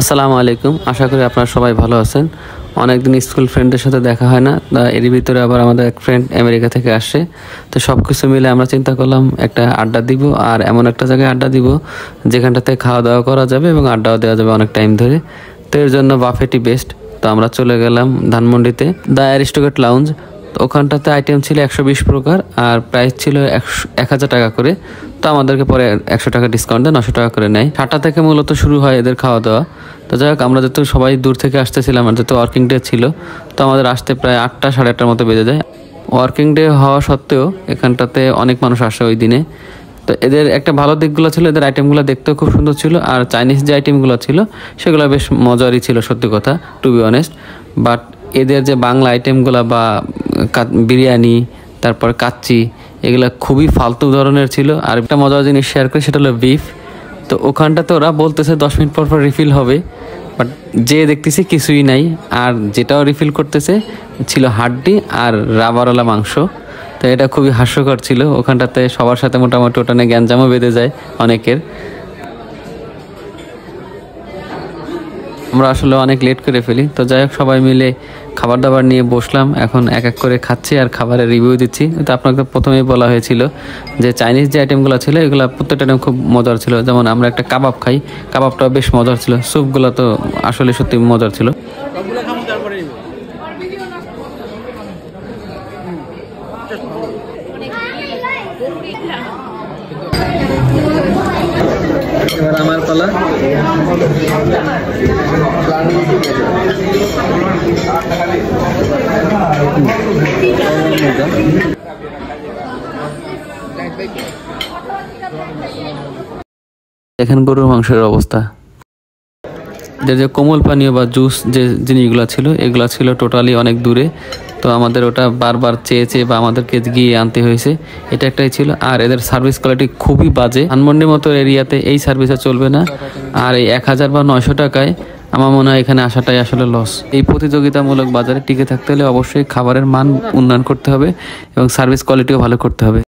আসসালামু আলাইকুম। আশা করি আপনারা সবাই ভালো আছেন। অনেকদিন স্কুল ফ্রেন্ডের সাথে দেখা হয় না, এরই ভিতরে আবার আমাদের এক ফ্রেন্ড আমেরিকা থেকে আসছে। তো সব কিছু মিলে আমরা চিন্তা করলাম একটা আড্ডা দিব, আর এমন একটা জায়গায় আড্ডা দিব যেখানটাতে খাওয়া দাওয়া করা যাবে এবং আড্ডাও দেওয়া যাবে অনেক টাইম ধরে। তো এর জন্য বাফেটি বেস্ট। তো আমরা চলে গেলাম ধানমন্ডিতে দ্য অ্যারিস্টোক্র্যাট লাউঞ্জ। ওখানটাতে আইটেম ছিল 120 প্রকার আর প্রাইস ছিল 1000 টাকা করে। তো আমাদেরকে পরে 100 টাকা ডিসকাউন্ট দেয়, 900 টাকা করে নেয়। 7টা থেকে মূলত শুরু হয় এদের খাওয়া দাওয়া। তো যাই হোক, আমরা যেহেতু সবাই দূর থেকে আসতেছিলাম আর যেহেতু ওয়ার্কিং ডে ছিল, তো আমাদের আসতে প্রায় 8টা সাড়ে 8টার মতো বেজে যায়। ওয়ার্কিং ডে হওয়া সত্ত্বেও এখানটাতে অনেক মানুষ আসে ওই দিনে। তো এদের একটা ভালো দিকগুলো ছিল, এদের আইটেমগুলো দেখতেও খুব সুন্দর ছিল, আর চাইনিজ যে আইটেমগুলো ছিল সেগুলো বেশ মজারই ছিল সত্যি কথা, টু বি অনেস্ট। বাট এদের যে বাংলা আইটেমগুলো বা বিরিয়ানি, তারপর কাচ্চি, এগুলো খুবই ফালতু ধরনের ছিল। আর একটা মজার জিনিস শেয়ার করি, সেটা হলো বিফ। তো ওখানটাতে ওরা বলতেছে 10 মিনিট পর পর রিফিল হবে, বাট যে দেখতেছি কিছুই নাই। আর যেটাও রিফিল করতেছে ছিল হাড্ডি আর রাবারওয়ালা মাংস। তো এটা খুবই হাস্যকর ছিল। ওখানটাতে সবার সাথে মোটামুটি ওটা নিয়ে গ্যাঞ্জামও বেঁধে যায় অনেকের। আমরা আসলে অনেক লেট করে ফেলি। তো যাই হোক, সবাই মিলে খাবার দাবার নিয়ে বসলাম, এখন এক এক করে খাচ্ছি আর খাবারের রিভিউ দিচ্ছি। তো আপনাকে প্রথমেই বলা হয়েছিল যে চাইনিজ যে আইটেমগুলো ছিল এগুলো প্রত্যেকটা আইটেম খুব মজার ছিল। যেমন আমরা একটা কাবাব খাই, কাবাবটাও বেশ মজার ছিল। স্যুপগুলো তো আসলে সত্যি মজার ছিল। এবার আমার পালা। দেখেন গরুর মাংসের অবস্থা। যে কোমল পানীয় বা জুস যে জিনিসগুলো ছিল এগুলো ছিল টোটালি অনেক দূরে। তো আমাদের ওটা বারবার চেয়ে বা আমাদেরকে গিয়ে আনতে হয়েছে, এটা একটাই ছিল। আর এদের সার্ভিস কোয়ালিটি খুবই বাজে। ধানমন্ডির মতো এরিয়াতে এই সার্ভিসে চলবে না। আর এই 1000 বা 900 টাকায় আমার মনে হয় এখানে আসাটাই আসলে লস। এই প্রতিযোগিতামূলক বাজারে টিকে থাকতে হলে অবশ্যই খাবারের মান উন্নয়ন করতে হবে এবং সার্ভিস কোয়ালিটিও ভালো করতে হবে।